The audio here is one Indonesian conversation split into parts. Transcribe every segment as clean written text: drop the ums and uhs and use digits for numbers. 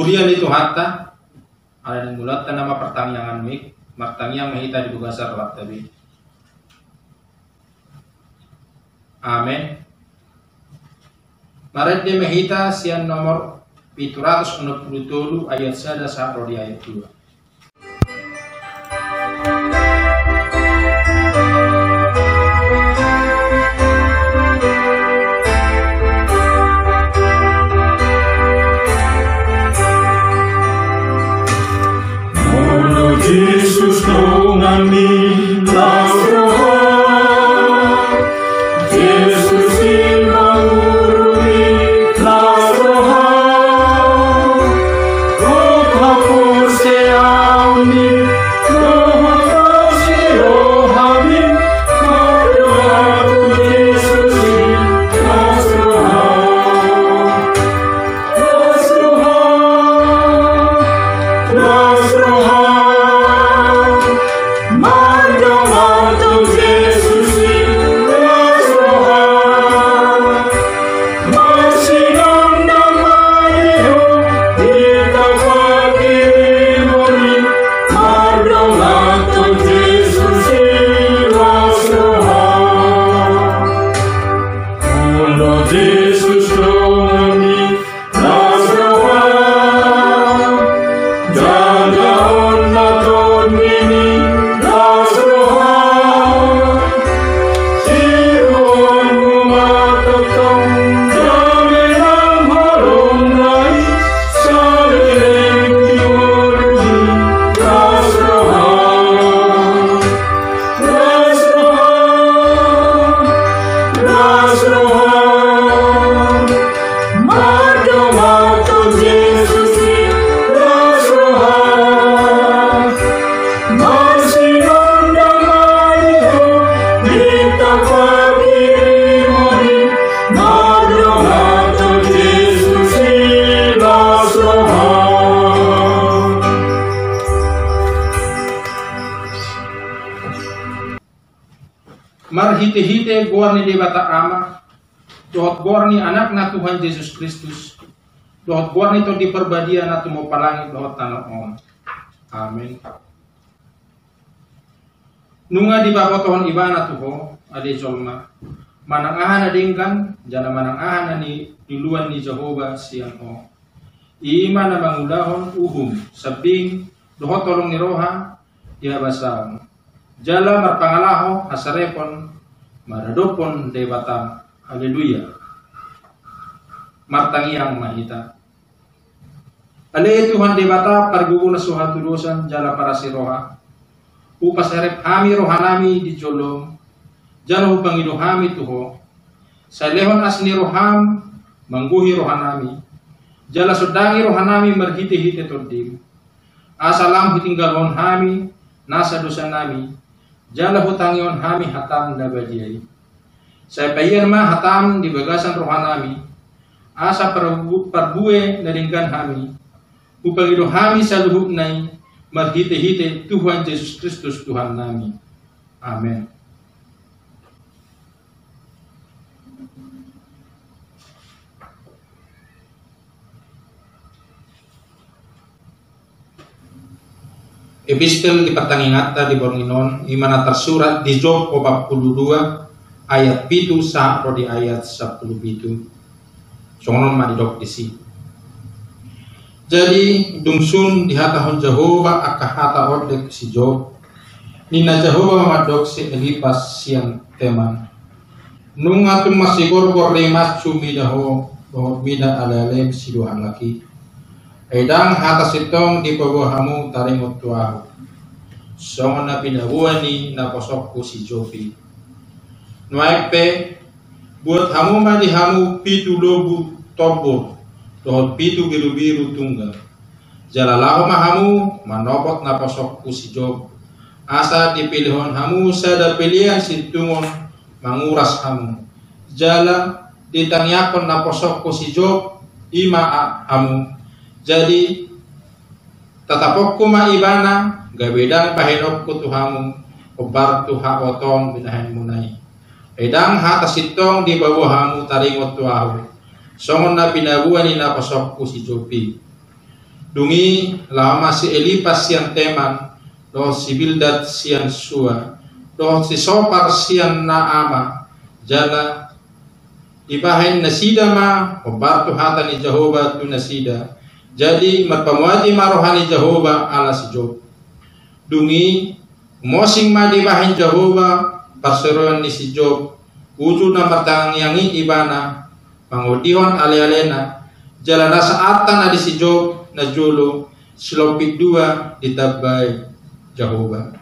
Burian itu hatta ada yang gulat nama pertanyaan mik martanyang mahita di bugasar tabi. Amin. Maret de mahita sian nomor 767 ayat 1 sampai ayat 2. Jesus nami lasroha Jesus imangurumi lasroha kota kurse ami roha sirohami maru Jesus lasroha lasroha Marhite-hite gorni di bata ama, dohot gorni anak na Tuhan Yesus Kristus, dohot gorni to di perbadia na tumo palangi dohot tanah on. Amin. Nunga di babotohon ibana tuho, ade jolma, manang ahan adingkan, jana manang ahan ni diluan ni Jehovah siang o. Ima na mangulahon uhum, sabing, dohot tolong ni roha, ya basang. Jala marpangalaho hasarepon maradopon debata haleluya martangiang mahita ale Tuhan debata parguguna suhan tulusan jala para siroha upasarep hami rohanami di jolom jala upangido hami tuho sa lehon asni roham mangguhi rohanami jala sodangi rohanami marhite-hite todim asalam hitinggalon hami nasa dosa nami jala hutangion hami hatam na badiay. Sa payan ma hatam di bagasan rohanami, asa parbuwe na ringgan hami, upang ilo hami sa luhub nay, marhite-hite Tuhan Yesus Kristus Tuhan nami. Amen. Epistel di pertangingata di Borninon imana tersurat di Job 42 ayat 7 sampai di ayat 17. Songonon madidok isi. Jadi dungsun di hatahon Jehovah akahata ordek si Job. Nina Jehovah mamadok si Elipas siang teman. Nung atum masih gorgor lemas cumi daho bahwa mida alalem si Tuhan laki. Edang hata sitong di bawah hamu tarimut tuahu. Songon na pinabuani na posokku si Jopi. Nuaipe buat hamu madi hamu pitu lobu tobor. Dohot pitu biru-biru tunggal. Jalalaho mahamu manopot na posokku si Job. Asa dipilihon hamu sada pilihan si tungon manguras hamu. Jala ditangyakon na posokku si Job ima hamu. Jadi tatapok kuma ibana gabedang pahenok ku tuhamu obar tuha oton binahan munai edang hata sitong di bawah hamu taringot tuahu songon na pinabuan ni napasok ku si Jopi Dungi lama si Elipas sian teman, doh si Bildad sian Sua, doh si Sopar sian Naama, jala ibahin nasida ma obartu hata ni Jehovah tu nasida. Jadi marpamuati marohani Jehovah ala si Job. Dungi mosing ma dibahin Jehovah perseroan ni si Job. Uju na martangiangi ibana mangudihon ale-alena jala nasa atan adi si Job na julu silopik dua ditabay Jehovah.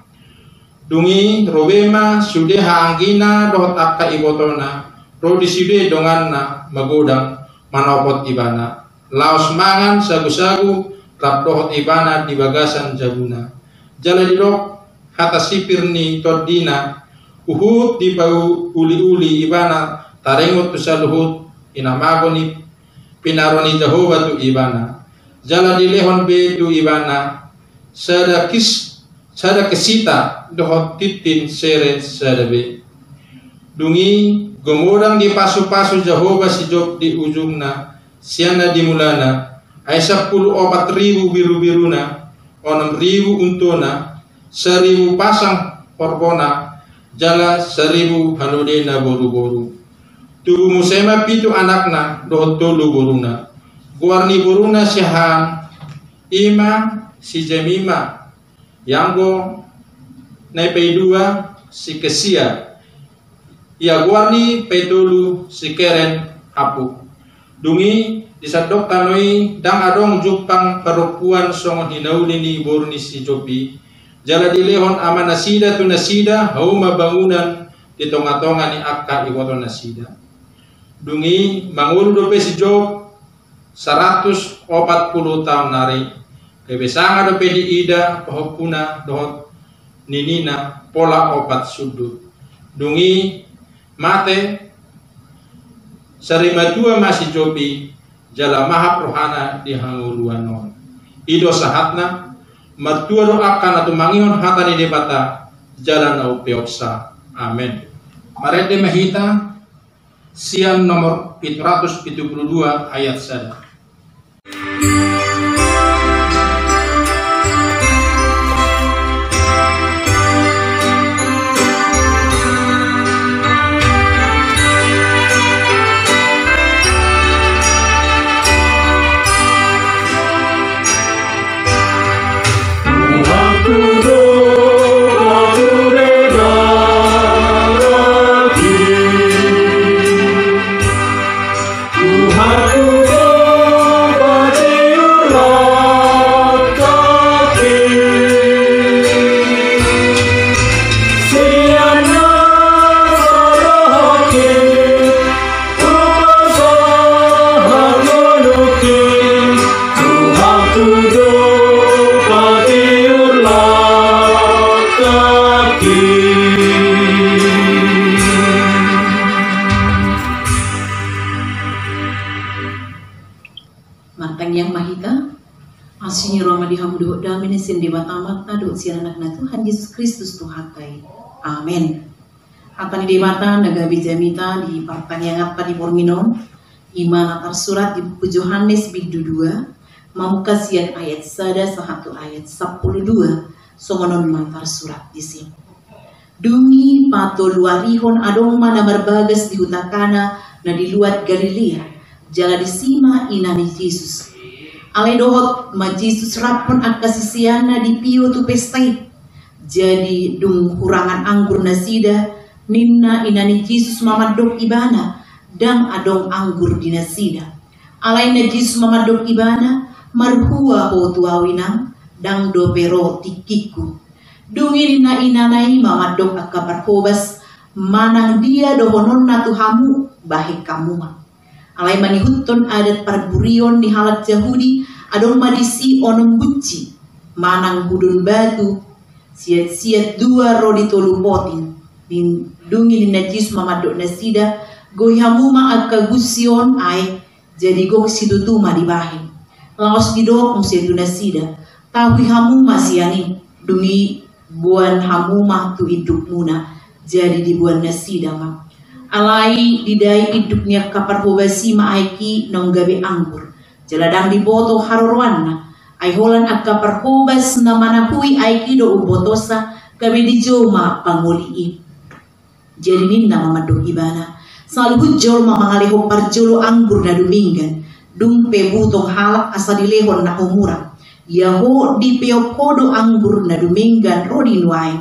Dungi robema sudeha anggina dohot akka ibotona ro disude donganna magodang manopot ibana laos mangan sagu-sagu rap dohot ibana di bagasan jabuna jala didok kata sipir ni todina uhut di bau uli-uli ibana tarengot tu saluhut inamagoni pinaroni Jehovah tu ibana jala dilehon be tu ibana sada kesita dohot titin sere sadabe. Dungi gomodang di pasu-pasu Jehovah si Job di ujungna siana di mulana ay 10,000 biru-biruna 6,000 untona 1,000 pasang porbona jala 1,000 haludena boru-boru. Tubuh musema pitu anakna dohot tolu boruna guarni boruna si Ham Ima si Jemima Yanggo naipay dua si Kesia ia guarni pedulu si Keren Apu. Dungi disadok tanoi dang adong jupang perempuan songon hinauli ni borni si Jobi jala dilehon ama nasida tu nasida hauma bangunan di tonga-tonga ni akka iwoto nasida. Dungi mangulu dope si Job 140 tahun nari kebesanga dope di ida pohopuna dohot ninina pola opat sudut. Dungi mate sarima dua masih Jobi jala mahap rohana di hanguluan non ido sahatna mertua doakan atau mangihon hata di debata jalan au peoksa. Amin. Marede mahita siang nomor 772 ayat 1. Mantang yang mahita asinyo rama dihamdu damin sin di mata do sian anak na Tuhan Yesus Kristus Tuhakai. Amin. Atani di mata nagabi jamita di pertanyaan apa di porminon iman atar surat di buku Yohanes bidu 2 mamuka sian ayat sada 1 ayat 12 songonon mantar surat di sini. Dungi pato luarihon adong mana berbagas di hutakana na di luat Galilea jala disima inani Yesus. Ale dohot ma Yesus rapon akasisiana di pio tu pestai. Jadi dung kurangan anggur nasida ninna inani Yesus mamadok ibana dang adong anggur di nasida. Alaina Yesus mamadok ibana marhua ho tuawinang dang dopero tikiku. Dungi nina inanai mamadok akaparkobas manang dia dohonon na tuhamu bahik kamu. Alai manihutton adat parburion di halat Yahudi adong madisi onom bunci manang budun batu siat-siat dua rodi tolu potin dungi ni najis mamadok nasida goyhamuma akka gusion ai jadi gok sidutuma dibahin laos gidok musiatu nasida tawi hamuma siani dungi buan hamuma tu hidup muna jadi dibuan nasida mak alai didai hidupnya kapar hobasi maaiki nonggabe anggur jeladang diboto harorwanna Ay holan akka perhubas na manapui ay kido ubotosa kami di joma panguliin. Jadi ninna mamadong ibana. Selalu hujol mamangaliho parjolo anggur na duminggan. Dumpe butong halak asa dilehon na umura. Yaho di peokodo anggur na duminggan rodinuay.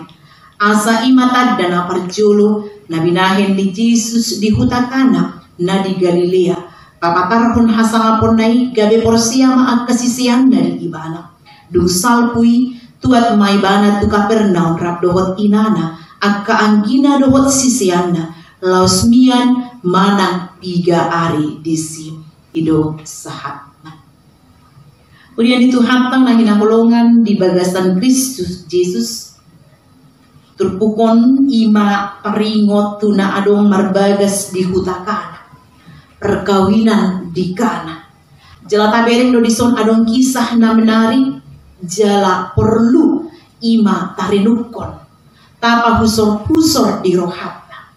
Asa imatad na parjolo na binahin ni Jesus di hutakana na di Galilea. Papatarhon hasangapon nai gabe porsiama at kasisiyan na di ibana. Dung salpui tuat may bana tu Kapernaum rap dohot inana at kaanggina dohot sisiyanna lausmian manang 3 ari disi ido sahatna. Kemudian itu hantang na hinahulungan di bagasan Kristus Jesus turpukon ima paringot tuna adong marbagas di hutakana perkawinan di kana. Jala tabereng do dison adong kisah na menarik jala perlu ima tarinukon tapa husor-husor di rohatna.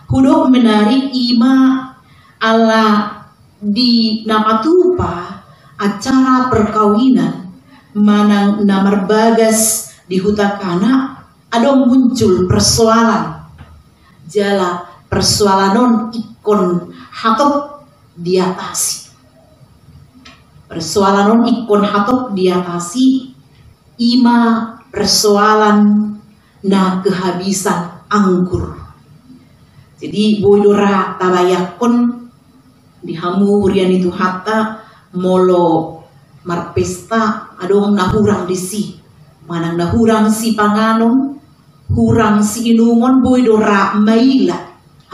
Hudok menarik ima ala di namatupa acara perkawinan manang namarbagas di hutakana adong muncul persoalan jala persoalanon ikon hatop diatasi. Persoalanon ikon hatop diatasi ima persoalan na kehabisan anggur. Jadi boydora tabayakon dihamu hurian itu hatta molo marpesta adong nahurang disi. Manang nahurang si panganon, hurang si inumon boydora maila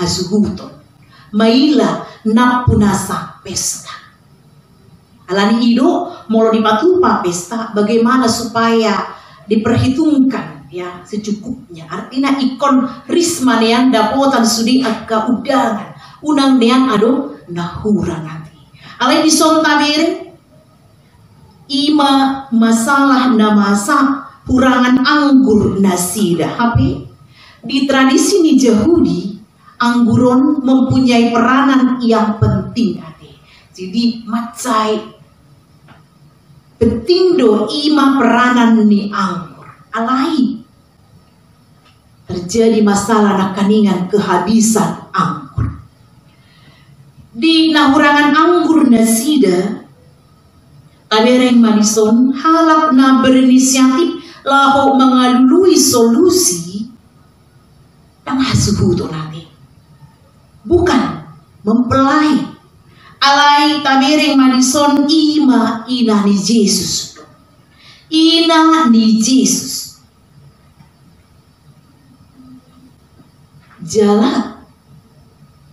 asuhuton. Maila napunasa pesta. Alani ido molo dipatupa pesta bagaimana supaya diperhitungkan ya secukupnya. Artinya ikon risma nean dapotan sudi akka udangan unang nean ado nahura nanti. Alai disonta bere ima masalah namasa hurangan anggur nasida. Hape di tradisi ni Yahudi angguron mempunyai peranan yang penting ade. Jadi macai penting do ima peranan ni anggur. Alai terjadi masalah nakaningan kehabisan anggur. Di nahurangan anggur nasida tabereng Madison halak na berinisiatif laho mengalului solusi yang hasuhuto nanti. Bukan mempelai. Alai tabereng Madison ima ina ni Jesus. Ina ni Jesus. Jalan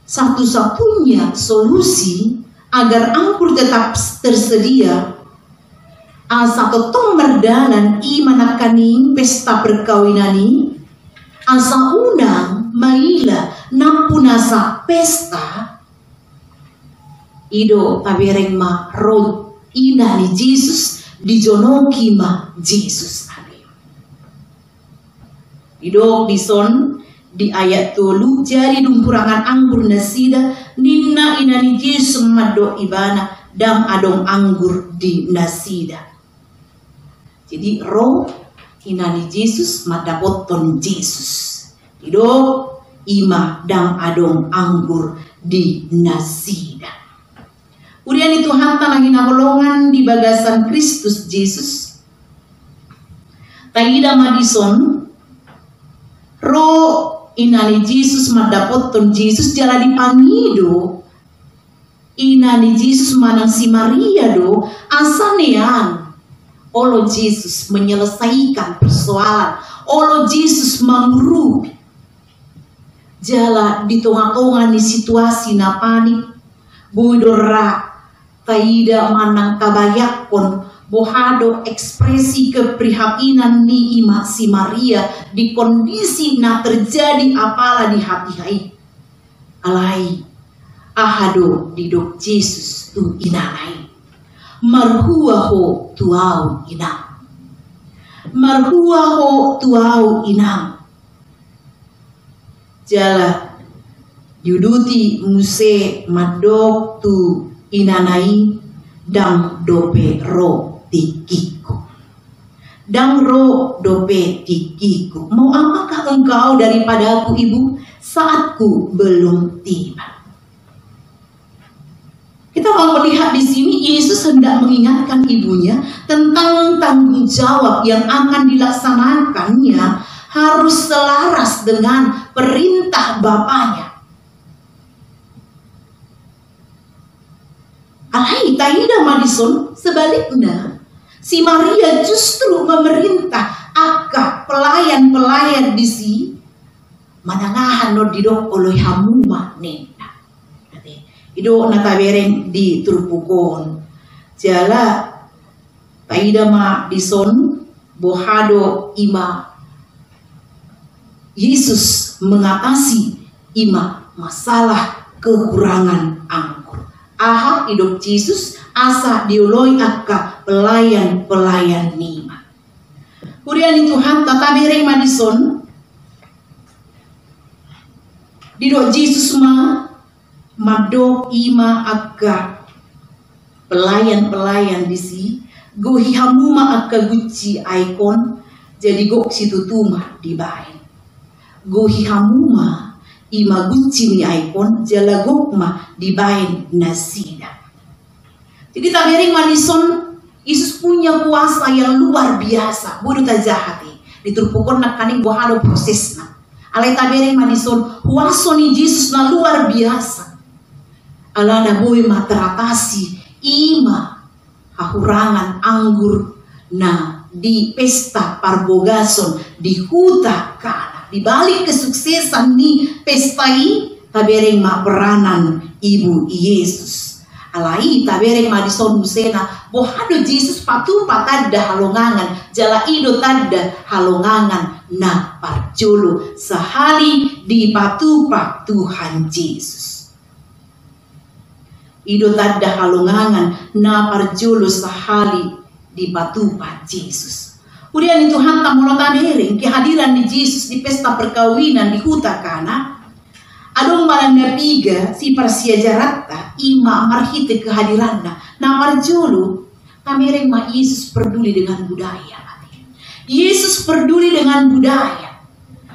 satu-satunya solusi agar anggur tetap tersedia asa ketong merdanan ima nakaning pesta perkawinani asa unang maila nampunasa pesta ido tabereng ma rod ina ni Jesus di jonoki ma Jesus ade. Ido dison di ayat 3 jari dumpurangan anggur nasida ninna ina ni Jesus mado ibana dam adong anggur di nasida. Jadi roh ina ni Jesus madapoton Jesus. Ido ima dam adong anggur di nasida. Kemudian itu hanta lagi naholongan di bagasan Kristus Jesus. Taida Madison ro inani Jesus madapoton Jesus jala dipangido inani Jesus manang si Maria do asanean olo Jesus menyelesaikan persoalan olo Jesus mangrupi jala di tonga-tonga ni situasi na panik budora taida manang kabayakon bohado ekspresi keprihatinan ni ima si Maria di kondisi na terjadi apalah di hati hai alai ahado di dok Jesus tu inanai marhuaho tuau inang marhuaho tuau inang jala yuduti muse madok tu inanai dang dope ro tikiku. Dan roh dope tikiku. Mau apakah engkau daripada aku, ibu, saatku belum tiba? Kita mau melihat di sini Yesus hendak mengingatkan ibunya tentang tanggung jawab yang akan dilaksanakannya harus selaras dengan perintah Bapaknya. Alai Taida Madison, sebaliknya si Maria justru memerintah akan pelayan-pelayan di si manangahan no didok oleh hamuma nena. Ido natabereng di Turpukon. Jala Taida Madison bohado ima Yesus mengatasi ima masalah kekurangan anggur. Aha hidup Yesus asa diuloi akka pelayan-pelayan nima. Kurian Tuhan tatabereng Madison didok Yesus madok ima akka pelayan-pelayan di si gohi hamuma akka guci ikon jadi gok situ tuma di bain gohi hamuma ima guci ni ikon jala gokma di bain nasida. Jadi tabering Madison, Yesus punya kuasa yang luar biasa. Bodoh tak jahati diturpukon nak kaning bohado prosesna. Alai tabering Madison, kuasa ni Yesus na luar biasa. Alana boy materatasi ima hahurangan anggur na di pesta parbogason di huta kana. Di balik kesuksesan ni pesta ini tabereng ma peranan ibu Yesus. Alai tabereng Madison Musena bohado Yesus patu patadda halongangan jala ido tadda halongangan na parjolo sehali di patupa Tuhan Yesus. Ido tadda halongangan na parjolo sahali di patupa Yesus. Kemudian Tuhan tamulo tabereng kehadiran di Yesus di pesta perkawinan di huta kana. Adong malanda piga si parsia jarata ima marhite kehadiranna na parjolo tabereng ma Yesus peduli dengan budaya. Yesus peduli dengan budaya.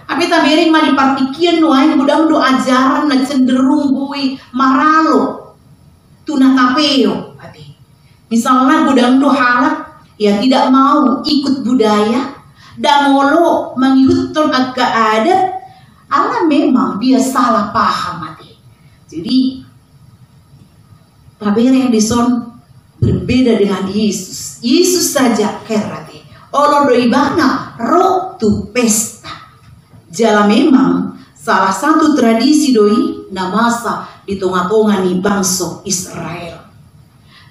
Tapi tabereng ma dipartikian nuain budang do ajaran na cenderung bui maralo. Tuna tapeo, misalnya budang do halak yang tidak mau ikut budaya dan molo mengikutkan agak adat, Allah memang dia salah paham mati. Jadi tabereng Madison berbeda dengan Yesus. Yesus saja kerate. Olo do ibana roh tu pesta. Jala memang salah satu tradisi doi namasa di tengah-tengah ni bangsa Israel.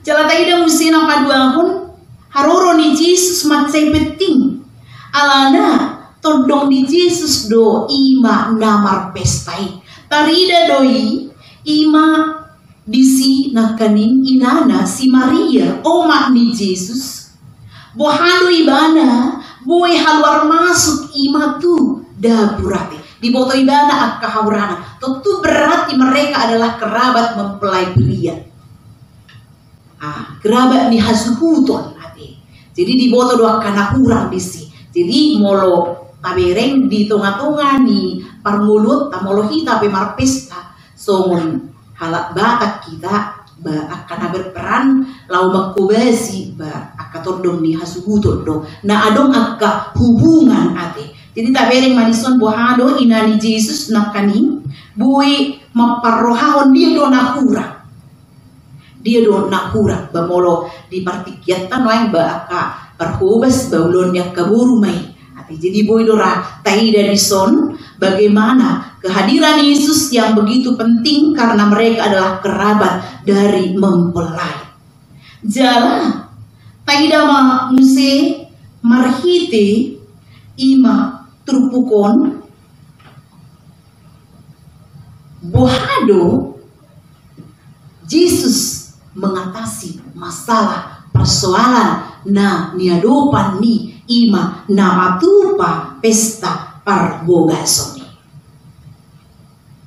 Jala taida musina paduahun haroro ni Yesus matsai penting. Alana todong ni Yesus do ima namar pestai. Tarida doi ima disi nakaning inana si Maria oma ni Yesus. Bohado ibana boy haluar masuk ima tu dapurati. Di boto ibana akka haurana. Tentu berarti mereka adalah kerabat mempelai pria. Kerabat ni hasuhuton hati. Jadi di boto doa kana hurang disi. Jadi molo tabereng di tengah-tengah ni parmulut tamolo hita pe marpesta. Songon halak batak kita ba akan berperan lau makubasi ba akatordong ni hasuhuton do. Na adong akka hubungan ate. Jadi tabereng Madison bohado inani Yesus nakani bui maparrohahon dia do nakura. Dia do nakura bamolo di partikiatan lain ba aka parhubas baulon yak kaburu mai. Jadi bui dora taida dison bagaimana kehadiran Yesus yang begitu penting karena mereka adalah kerabat dari mempelai. Jala taida ma muse marhite ima trupukon bohado Yesus mengatasi masalah persoalan na niadopan ni ima na matupa pesta parbogasoni.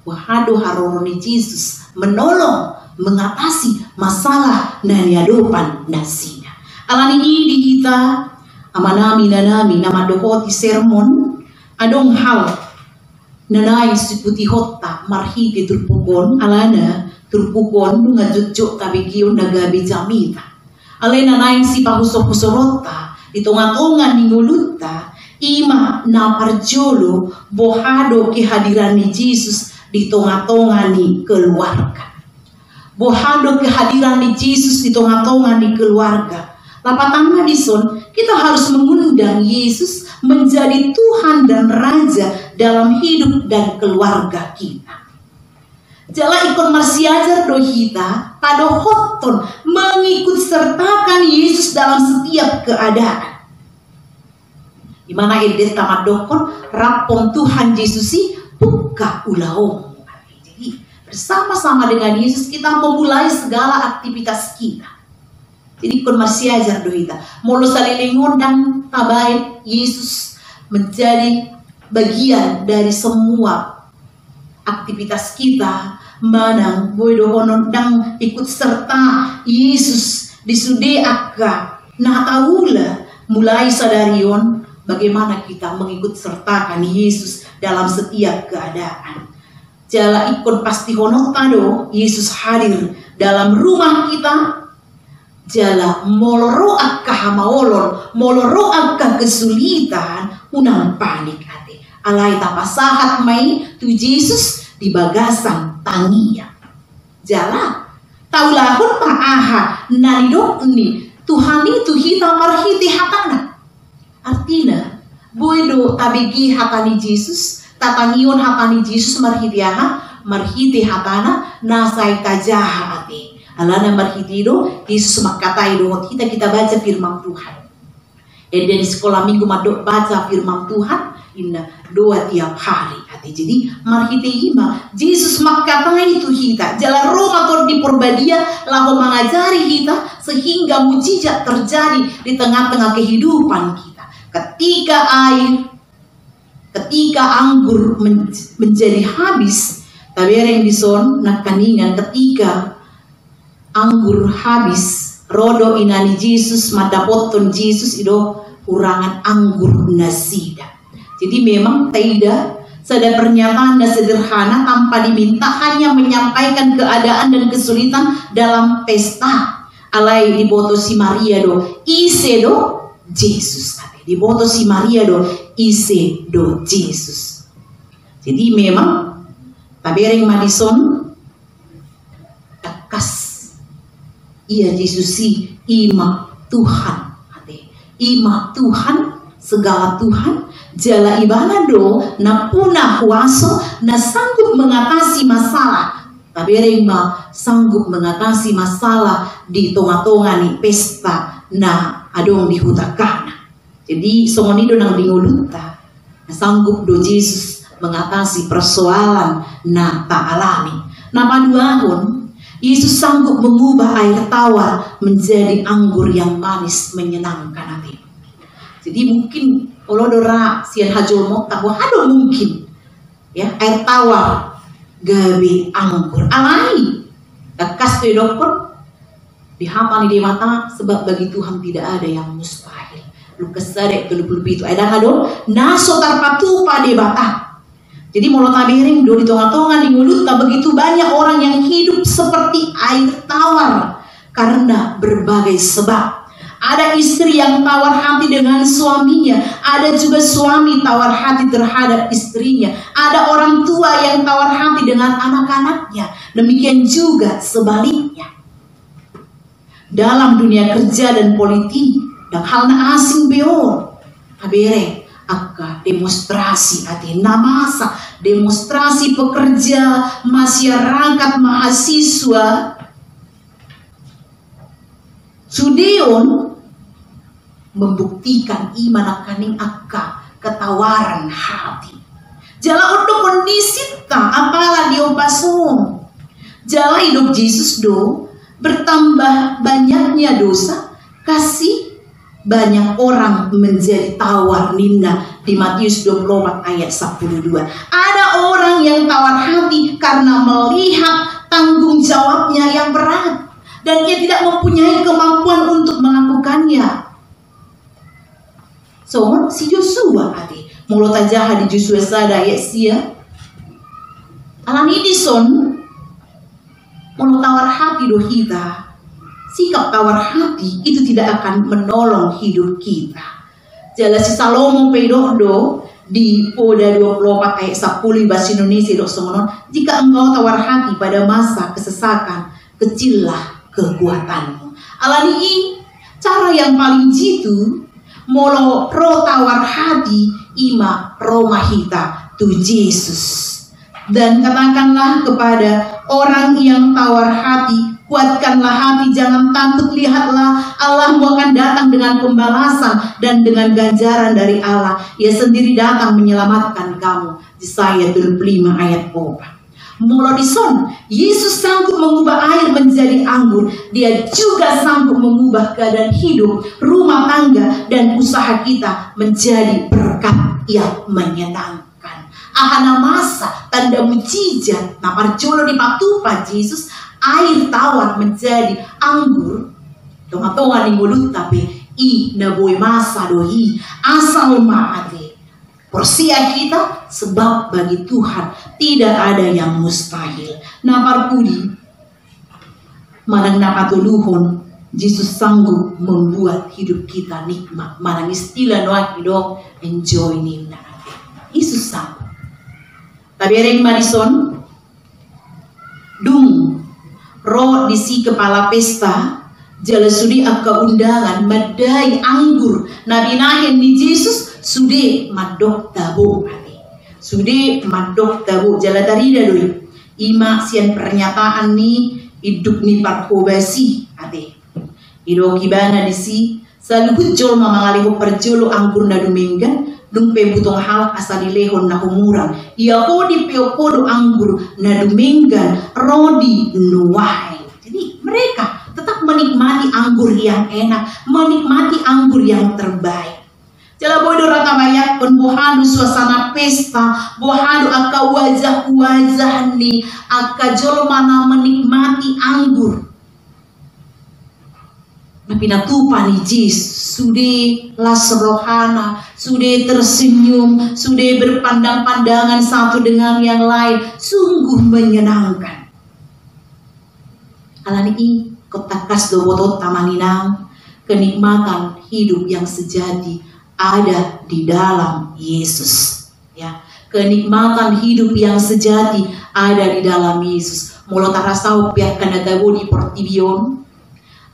Bohado haroroni Yesus menolong mengatasi masalah na niadopan nasina. Alani di kita amanami nanami nama dokoti sermon adong hal nanai siputi hotta marhiti turpukon alana turpukon dunga jujjuk tabigio nagabi jamita alena nain si pahuso-husorota ditonga-tonga ningulutta ima na parjolo bohado kehadiran ni Yesus di tonga-tonga ni keluarga. Bohado kehadiran ni Yesus di tonga-tonga ni keluarga. Lapatang Madison, kita harus mengundang Yesus menjadi Tuhan dan Raja dalam hidup dan keluarga kita. Jala ikon marsiajar dohita pada hoton mengikut sertakan Yesus dalam setiap keadaan. Di mana edet tamat dokon rapom Tuhan Yesusi buka ulaong. Jadi bersama-sama dengan Yesus kita memulai segala aktivitas kita. Jadi kon masih ajar dohita. Molo salilingon dan tabain Yesus menjadi bagian dari semua aktivitas kita. Manang boy dohonon dang ikut serta Yesus disude akka. Nah tahulah mulai sadarion bagaimana kita mengikut sertakan Yesus dalam setiap keadaan. Jala ikon pasti honotado Yesus hadir dalam rumah kita. Jala moloroak kahamaolon, moloroak kesulitan, unang panik ate. Alay tapasahat may tu Yesus di bagasan tangia. Jala taulahon paaha nanidok ni Tuhan itu hita marhiti hatana. Artinya boydo tabigi hatani Yesus, tatangion hatani Yesus marhiti hatana nasai tajaha ate. Alana marhitido Yesus makatai do kita baca firman Tuhan. Dari sekolah minggu madok baca firman Tuhan inna doa tiap hari. Jadi marhiti ima Yesus makatai itu kita jalan Roma atau di perbadia lalu mengajari kita sehingga mujizat terjadi di tengah-tengah kehidupan kita. Ketika anggur menjadi habis, tabereng dison nakaningan ketika anggur habis, rodo inani Yesus madapoton Yesus itu kurangan anggur nasida. Jadi memang tidak ada pernyataan dan sederhana tanpa diminta hanya menyampaikan keadaan dan kesulitan dalam pesta. Alai diboto si Maria do ise do Yesus. Diboto si Maria do ise do Yesus. Jadi memang tabereng Madison takas iya Yesusi ima Tuhan ate ima Tuhan segala Tuhan jala ibana do na punah kuaso na sanggup mengatasi masalah tabereng ma sanggup mengatasi masalah di tonga-tonga ni pesta na adong di hutakana. Jadi songonido nang dinguluta na sanggup do Yesus mengatasi persoalan na tak alami. Na paduahon Yesus sanggup mengubah air tawar menjadi anggur yang manis menyenangkan hati. Jadi mungkin kalau dora sian hajol mo tahu hado mungkin ya air tawar gabi anggur alai dakas tu dokter dihapani di mata sebab bagi Tuhan tidak ada yang mustahil. Lukas sadek kelupul itu ada hado naso tarpatu pada bata. Jadi mulut tabiring do di tonga-tonga di mulut tak begitu banyak orang yang hidup seperti air tawar karena berbagai sebab. Ada istri yang tawar hati dengan suaminya, ada juga suami tawar hati terhadap istrinya, ada orang tua yang tawar hati dengan anak-anaknya, demikian juga sebaliknya. Dalam dunia kerja dan politik dan halna asing beor, tabiring akka demonstrasi ati namasa demonstrasi pekerja masyarakat mahasiswa sudeon membuktikan iman akaning akka ketawaran hati jala untuk kondisi ta apalah diopasong jala hidup Yesus do bertambah banyaknya dosa kasih banyak orang menjadi tawar ninna di Matius 24 ayat 12. Ada orang yang tawar hati karena melihat tanggung jawabnya yang berat. dan ia tidak mempunyai kemampuan untuk melakukannya. So, si Joshua ade mulut aja di Joshua sada ya sia. Alam ini son mulut tawar hati do kita. Sikap tawar hati itu tidak akan menolong hidup kita. Jelas si Salomo pedodo di Poda 24 ayat 10 bahasa Indonesia dok semonon. Jika engkau tawar hati pada masa kesesakan, kecillah kekuatanmu. Alani cara yang paling jitu molo pro tawar hati ima Romahita tu Yesus. Dan katakanlah kepada orang yang tawar hati, kuatkanlah hati, jangan takut, lihatlah Allah akan datang dengan pembalasan dan dengan ganjaran dari Allah. Ia sendiri datang menyelamatkan kamu. Yesaya 25 ayat 4. Mula di son, Yesus sanggup mengubah air menjadi anggur. Dia juga sanggup mengubah keadaan hidup, rumah tangga, dan usaha kita menjadi berkat yang menyenangkan. Ahana masa tanda mujizat na parjolo di patupa Yesus air tawar menjadi anggur. Tonga-tonga ni mulut tapi i na boy masa dohi asal maate. Persia kita sebab bagi Tuhan tidak ada yang mustahil. Na parpudi manang napatuluhon Yesus sanggup membuat hidup kita nikmat. Manang istilah noaki dong enjoy ni na. Yesus sanggup. Tabereng Madison dung ro disi kepala pesta jala sudi akka undangan madai anggur nabi nahen ni Yesus sude madok tabo sude madok tabo jala darida doi ima sian pernyataan ni hidup ni parkobasi ate ido kibana disi saluhut jol mamangaliho perjolo anggur na dumenggan dumpe butong halak asali lehon na humurang. Ia hodi peopodo anggur na dumenggan rodi nuwai. Jadi mereka tetap menikmati anggur yang enak, menikmati anggur yang terbaik. Jala bodo rata banyak pun bohadu suasana pesta, bohadu aka wajah-wajah ni, aka jolo mana menikmati anggur. Nabi natupa ni Yesus sudah las rohana, sudah tersenyum, sudah berpandang-pandangan satu dengan yang lain, sungguh menyenangkan. Alani kotakas dobotot tamaninang, kenikmatan hidup yang sejati ada di dalam Yesus. Ya, kenikmatan hidup yang sejati ada di dalam Yesus. Mula tarasau pihak kanadago di Portibion.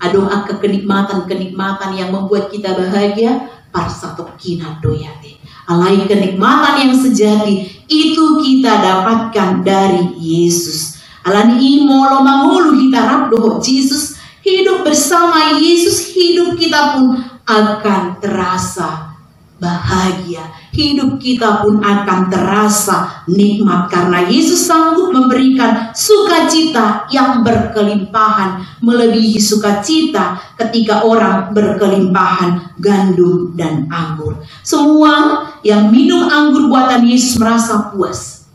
Adong akka kenikmatan-kenikmatan yang membuat kita bahagia parsatok kina doyate. Alai kenikmatan yang sejati itu kita dapatkan dari Yesus. Alani molo mangulu hitarap doho Yesus, hidup bersama Yesus, hidup kita pun akan terasa bahagia. Hidup kita pun akan terasa nikmat karena Yesus sanggup memberikan sukacita yang berkelimpahan melebihi sukacita ketika orang berkelimpahan gandum dan anggur. Semua yang minum anggur buatan Yesus merasa puas.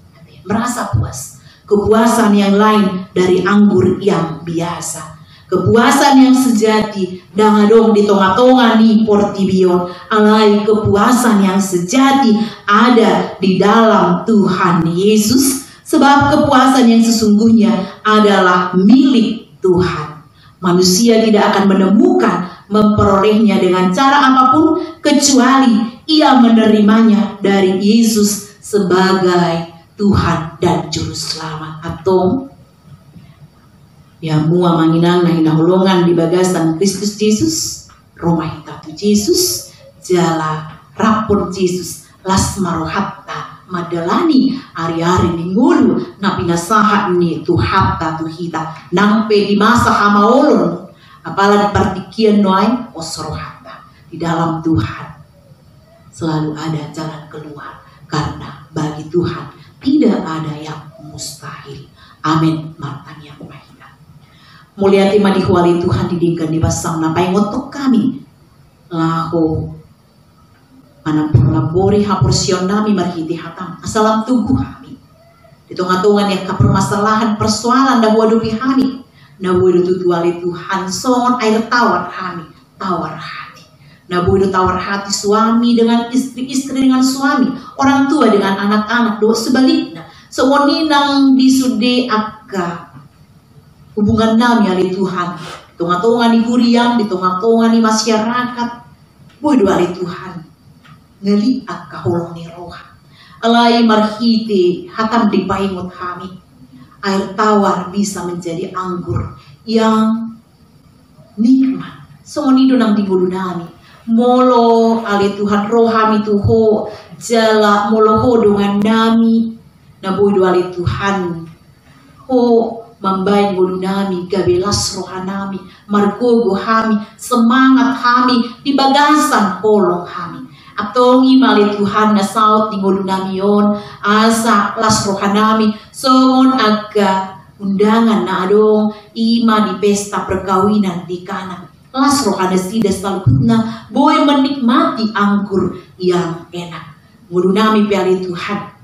Merasa puas. Kepuasan yang lain dari anggur yang biasa. Kepuasan yang sejati dangadong di tonga-tonga ni Portibion. Alai kepuasan yang sejati ada di dalam Tuhan Yesus. Sebab kepuasan yang sesungguhnya adalah milik Tuhan. Manusia tidak akan menemukan memperolehnya dengan cara apapun kecuali ia menerimanya dari Yesus sebagai Tuhan dan Juru Selamat. Atau ya mua manginang na hinahulungan di bagasan Kristus Yesus, Romahita tu Yesus, jala rapor Yesus, las marohatta madalani ari-ari ningulu na pinasahat ni tu hatta tu hita nampe di masa hamaolon apalagi partikian noai osrohatta. Di dalam Tuhan selalu ada jalan keluar karena bagi Tuhan tidak ada yang mustahil. Amin. Martan yang baik. Mulia tema di kuali Tuhan didingkan di basang napai ngotok kami laho manapun labori hapursion nami marhiti hatam asalam tubuh kami di tonga-tongan yang kepermasalahan persoalan dah wadupi kami Nabuido tutuali Tuhan songon air tawar kami, tawar hati. Nabuido tawar hati suami dengan istri dengan suami, orang tua dengan anak-anak, do sebaliknya. Sewoni nang disude akka hubungan nami ali Tuhan. Tonga-tonga ni huriam, di tonga-tonga ni masyarakat. Boido ali Tuhan. Ngeli akka holong ni roha. Alai marhiti hatam di paingot kami. Air tawar bisa menjadi anggur yang nikmat. Songonido nang digulu nami. Molo ali Tuhan rohami tuho jala molo ho dengan nami. Naboido ali Tuhan ho mambain gulu nami gabelas rohanami margogo hami semangat kami di bagasan polong kami. Atongi mali Tuhan na saut di ngulu namion asa las rohanami songon aga undangan na adong ima di pesta perkawinan di kanan las rohana sida salputna boy menikmati anggur yang enak. Ngulu nami piali Tuhan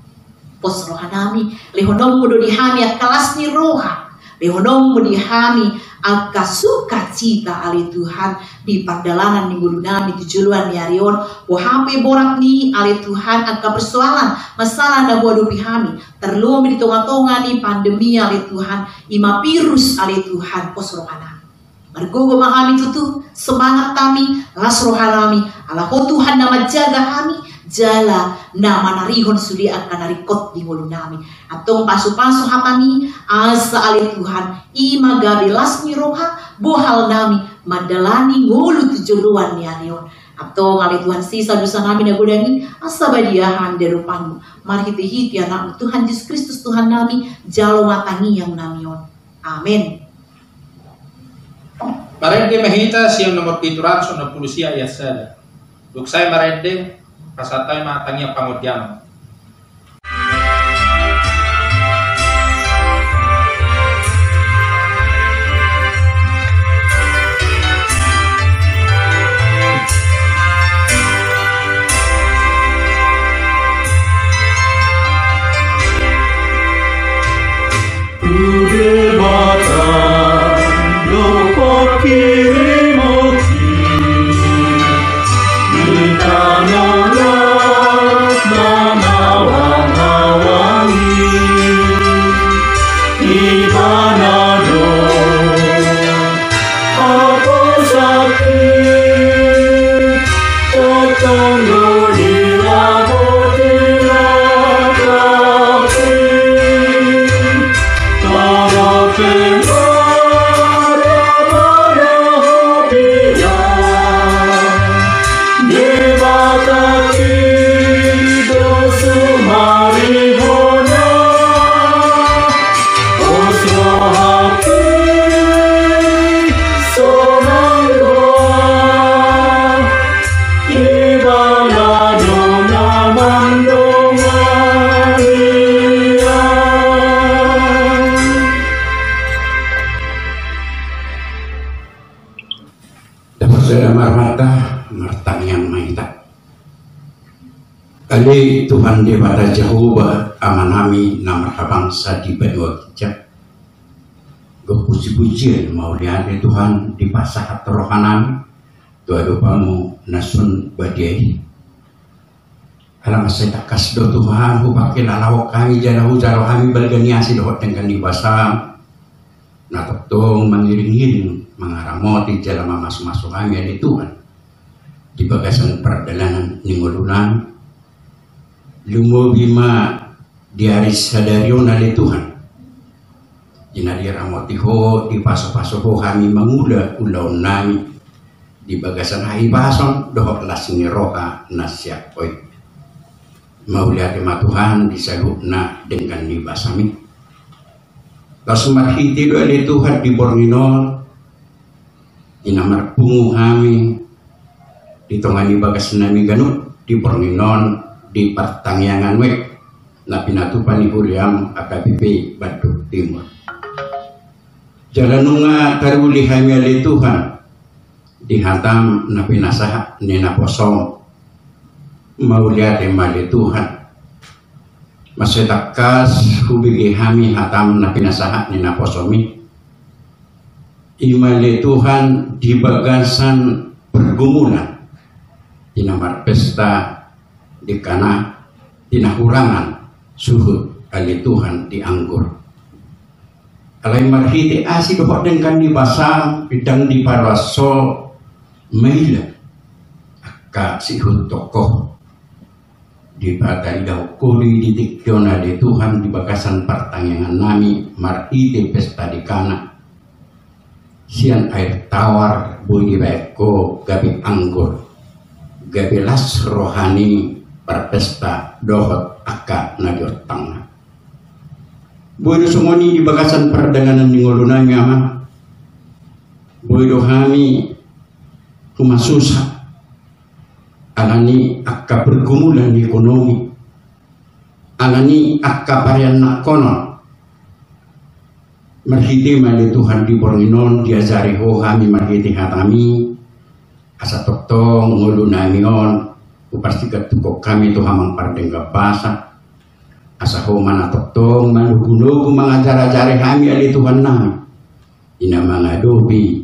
pos rohanami lehonom mudo dihami at kalas ni roha lehonom mudo dihami akka sukacita ali Tuhan di pardalanan ni gulu nami tujuluan ni arion hape borak ni ali Tuhan akka persoalan masalah na buat pihami terlumi di tonga-tonga ni pandemi ali Tuhan ima virus ali Tuhan pos rohanami margogo mahami tutu semangat kami las rohanami ala ko Tuhan nama jaga kami jala nama narihon sudi akan narikot di ngulu nami atong pasu-pasu hatami asa ali Tuhan ima gabelas ni roha bohal nami madalani ngulu tujuluan ni arion atong ali Tuhan sisa dosa nami nagodani asa badiahan derupanmu marhiti-hiti anak Tuhan Yesus Kristus Tuhan nami jalo matangi yang namion amin. Marende mahita siyang nomor 760 ayat sada. Duksay marende pasatay matangnya pangudyam. Kali Tuhan daripada Jehovah amanami nama bangsa di benua kita. Puji-pujian mau lihat Tuhan di pasah rohanami doa doamu nasun badiai. Alam saya tak kasdo Tuhan hubakin alawak kami jauh kami berganiasi doa dengan di pasah. Nah tong mengiring-iring mengaramoti jalan masuk-masuk kami ada Tuhan di bagasan perjalanan ningulunan. Lumobima di hari sadarion ali Tuhan. Jinari ramotiho di paso-paso kami mengula ulaun nami di bagasan hai bason dohok lasini roha nasyak oi. Maulia kema Tuhan disalukna dengan nibasami. Kasumat hiti do ali Tuhan di Bornino inamar pungu kami di tongani bagasan nami ganut di Bornino di pertangyangan wek na pinatupan ni Huriam AKBP Bandung Timur. Jalan nunga taruli kami ali Tuhan dihantam na pinasah ni na posong mau lihat emali Tuhan masih takas hubigi kami hatam na pinasah ni na posomi imale Tuhan di bagasan pergumulan di nomor pesta di kana tinahurangan suhud ali Tuhan di anggur alai marhiti asi dohok dengan di basang bidang di paraso maila ka sihud tokoh di batai daw kuri di tikjona di Tuhan di bagasan pertanyaan nami marhiti pesta di kana sian air tawar boy di beko gabi anggur gabi las rohani perpesta dohot aka nagyotang boy do sumoni di bagasan perdagangan di ngolunami ama boy do kami kumasusa alani akka pergumulan di ekonomi alani akka parian nak konon marhiti mali Tuhan di Bornginon diajari ho kami marhiti hatami asa toktong ngulunamion upasti ketukok kami tu hamang pardengga basa asa ho mana toktong manugunugu mengajar-ajari kami ali Tuhan nami ina mangadobi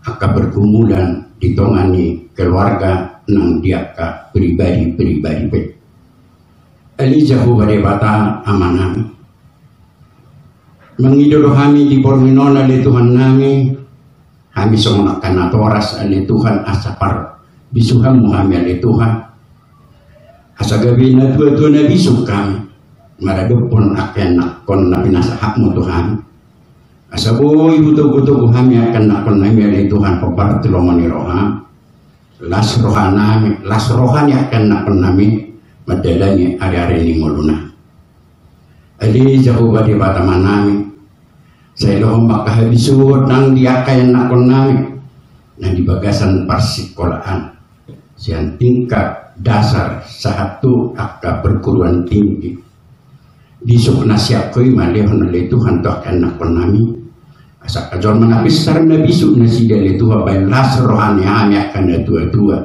akka bergumulan ditongani keluarga nang diaka pribadi-pribadi pe ali jahu bade bata amanami mengidodo kami di Bornginon ali Tuhan nami kami songonakan natoras ali Tuhan asapar bisuham kami ali Tuhan asa gabi na tua-tua na bisuk kami maradopon akan nakon na pinasahak mo Tuhan asa boy buto-buto kami akan nakon nami ali Tuhan papartilomani roham las rohani akan nakon nami madalani ari-ari ni ngoluna ali jauh badi bataman nami saya lohong makahabisud nang diakayan nakon nami nang di bagasan persekolahan sian tingkat dasar satu akka perguruan tinggi disuk nasiap koi malihon ali Tuhan toh akan nakon nami asa kajon manapis sarang nabisuk nasi dari Tuhan baik las rohani hanya akan tua-tua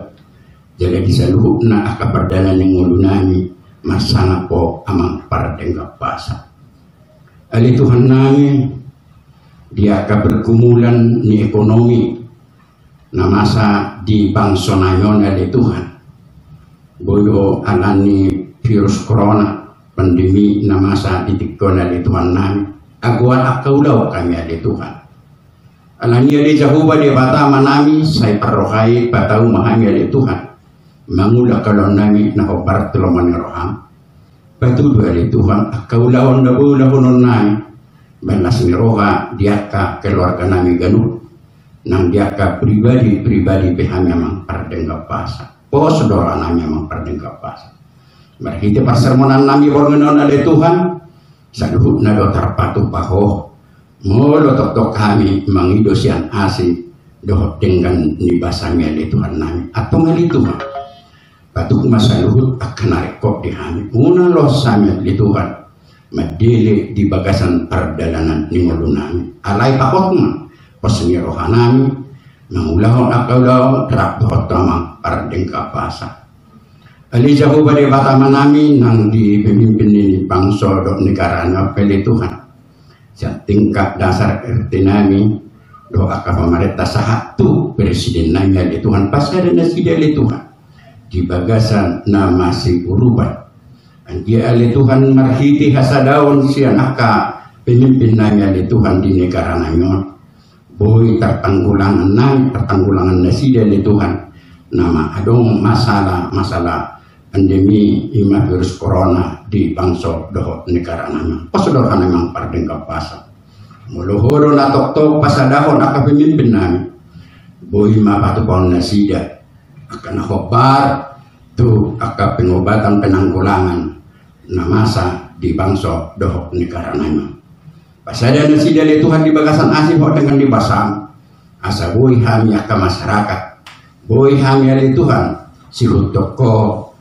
jadi disaluhuk na akka perdanan yang ngulunami masana po amang pardengga basa ali Tuhan nami dia akan bergumulan ni ekonomi na masa di bangsa nayon ali Tuhan boyo alani virus corona pandemi na masa ditikon ali Tuhan nami aguan akaulau kami ali Tuhan alani ali jahuba dia bata manami saya parohai batau mahami ali Tuhan mangula kalon nami na hobar telomani roham batu ali Tuhan akaulau ndabulah hunon nami balas miroha diaka keluarga nami ganut nang diaka pribadi-pribadi pihak memang pardengga basa po saudara nami memang pardengga basa marhiti pasermonan nami Bornginon ali Tuhan saluhut na do tarpatu paho molo tok kami mangidosian asi dohot dengan ni basami ali Tuhan nami atau ali Tuhan batuk masaluhut akan narekop di kami una lo sami ali Tuhan madili di bagasan perdalanan ni ngolunami alai pakotma pasni rohanami mangulahon akaulau terap dohot tamang pardengga basa ali jahu bade batamanami nang di pemimpin ini bangsa do negara na peli Tuhan sa tingkat dasar RT nami do aka pemerintah sahatu presiden nami ali Tuhan pasada nasi ali Tuhan di bagasan nama si uruban dia ali Tuhan marhiti hasadaun sian aka pemimpin nami ali Tuhan di negara nami boy tertanggulangan nasi ali Tuhan nama adong masalah pandemi ima virus corona di bangsa dohot negara nami pasodor memang pardengga basa muluhoro na tok pasadahon aka pemimpin nami boy ma batu pon nasida akan khobar tu aka pengobatan penanggulangan na masa di bangsa dohot negara nami pasada nasida li Tuhan di bagasan asih dengan di basam asa boy hami aka masyarakat boy hami ali Tuhan silut toko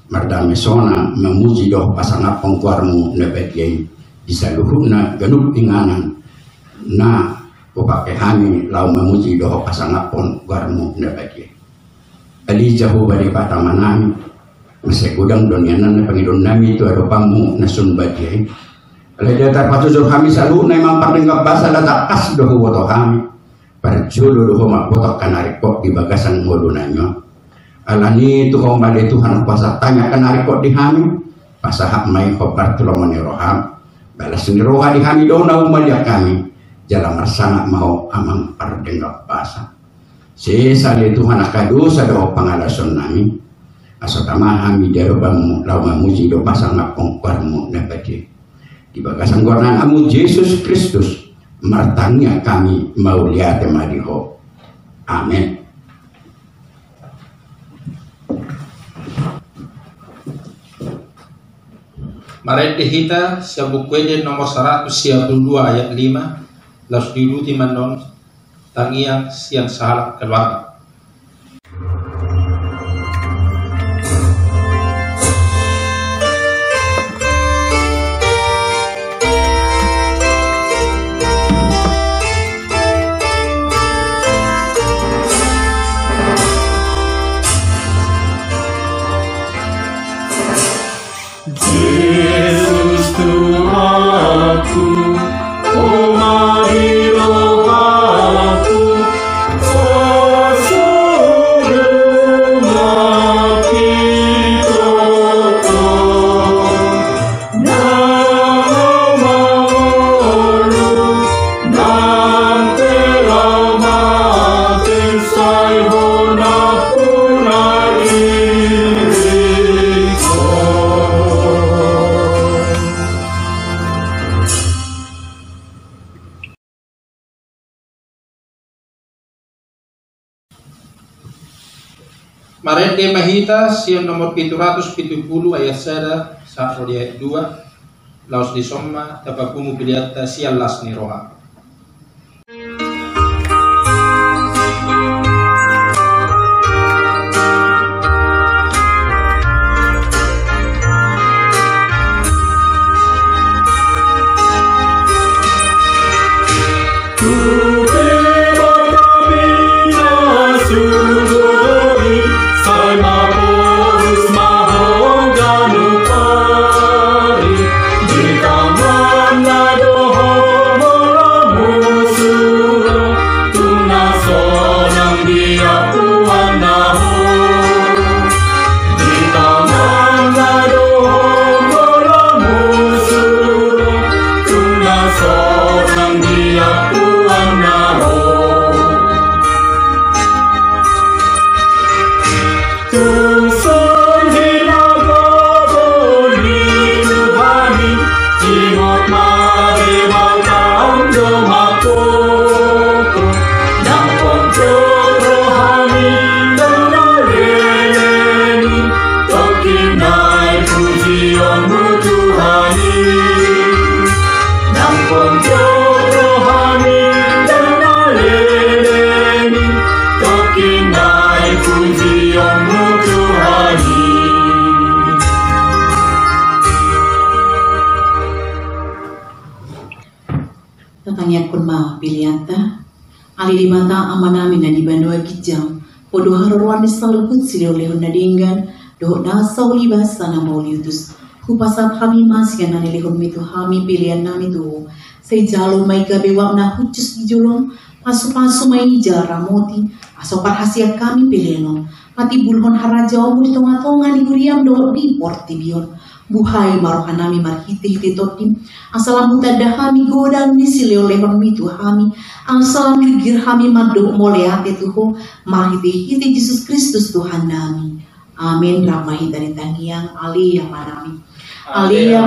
mardame sona memuji doh pasangan pengkuarmu nebetiyai disaluhuna ganub inganan na kupake hami lau memuji doh pasangan pengkuarmu nebetiyai ali jahu bari patamanami masih gudang donyanan pangidon nami itu ada pamu nasun badiyai ali datar patujur kami salu memang pardengga basa datar as doh woto kami Parjulu homa botok kanari kok di bagasan modunanyo. Alani tu kembali Tuhan kuasa tanya kanari kok di hami. Pasahak main khobar tulomani roham. Balas ni roha di hami dona umalia kami. Jalan mersana mau amang pardenggap basa. Sesali Tuhan akadosa do pangalason nami. Asotama hami darobamu lawa muji do pasang ngapongkormu nabadi. Di bagasan gornan amu Yesus Kristus. Martanya kami mau lihat temadiho. Amin. Mari kita sebukunya nomor 122 ayat 5. Lalu diruti manon tangiang siang sahalat keluarga. Yesus Tuhanku, oh marilah aku, oh suruh kita namamu nanti mati sayhona punari. Mari mahita siang nomor 770 ayat 1 sampai ayat 2. Laus disomma tapakumu pilihatta siang lasni roha. Tatanya kurma pilianta ali di mata amanami na di bandua gijam podo haruan di salukut silio lehon na dinggan doh na sauli basa na mauliutus kupasat hami masya na nilehon mitu hami pilihan nami tu say jalo may gabewak na hucus di julong pasu-pasu may jaramoti asopar hasiat kami pilihanon mati bulhon harajaw mo tonga-tonga ni guriam doh di portibion buhay marohan nami marhiti-hiti totim asalam mutada hami godang ni sileo lehon mitu hami asalam ligir hami madu moleate tuho marhiti-hiti Yesus Kristus Tuhan nami. Amin. Ramahita ni tangiang aliyah manami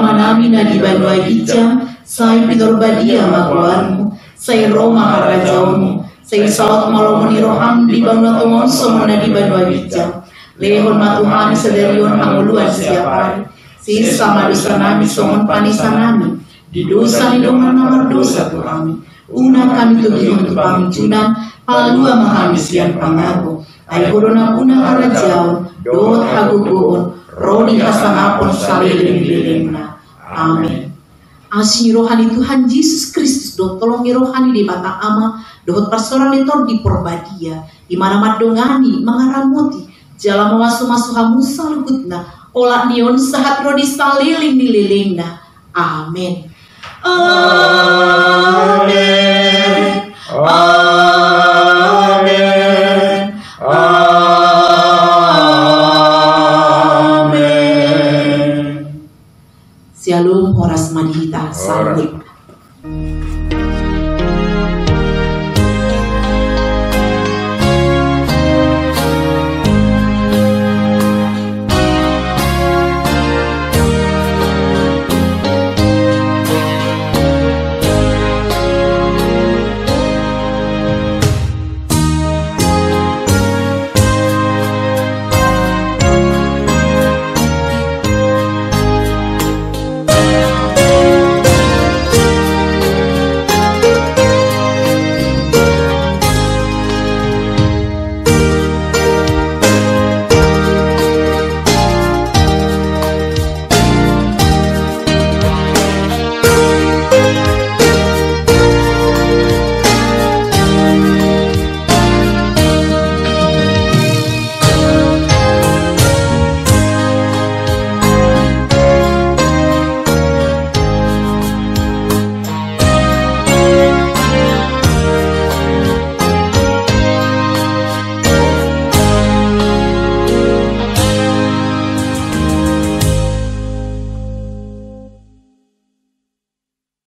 manami na di banua gijam say pitorbadia magwarmu say Roma harajawmu say sawat malomoni roham di banua tongon somona di banua gijam lehon matuhan sederion hanguluan siap hari si sama dosa nami somon panisan nami di dosa ni dongan nomor dosa tu kami una kami tugi untuk pamicunan palua mahami sian pangaku ay corona una harajau dot hagugoon rodi hasangapon salilin-lilin. Amin. Asi rohani Tuhan Yesus Kristus dot tolongi rohani di mata ama dot pastoran letor di porbadia di mana madongani mangaramuti jala mawasu-masu hamu salukutna olah nion sahat rodi saliling dililingna. Amin. Amin. Amin. Shalom horas madihita. Sambut.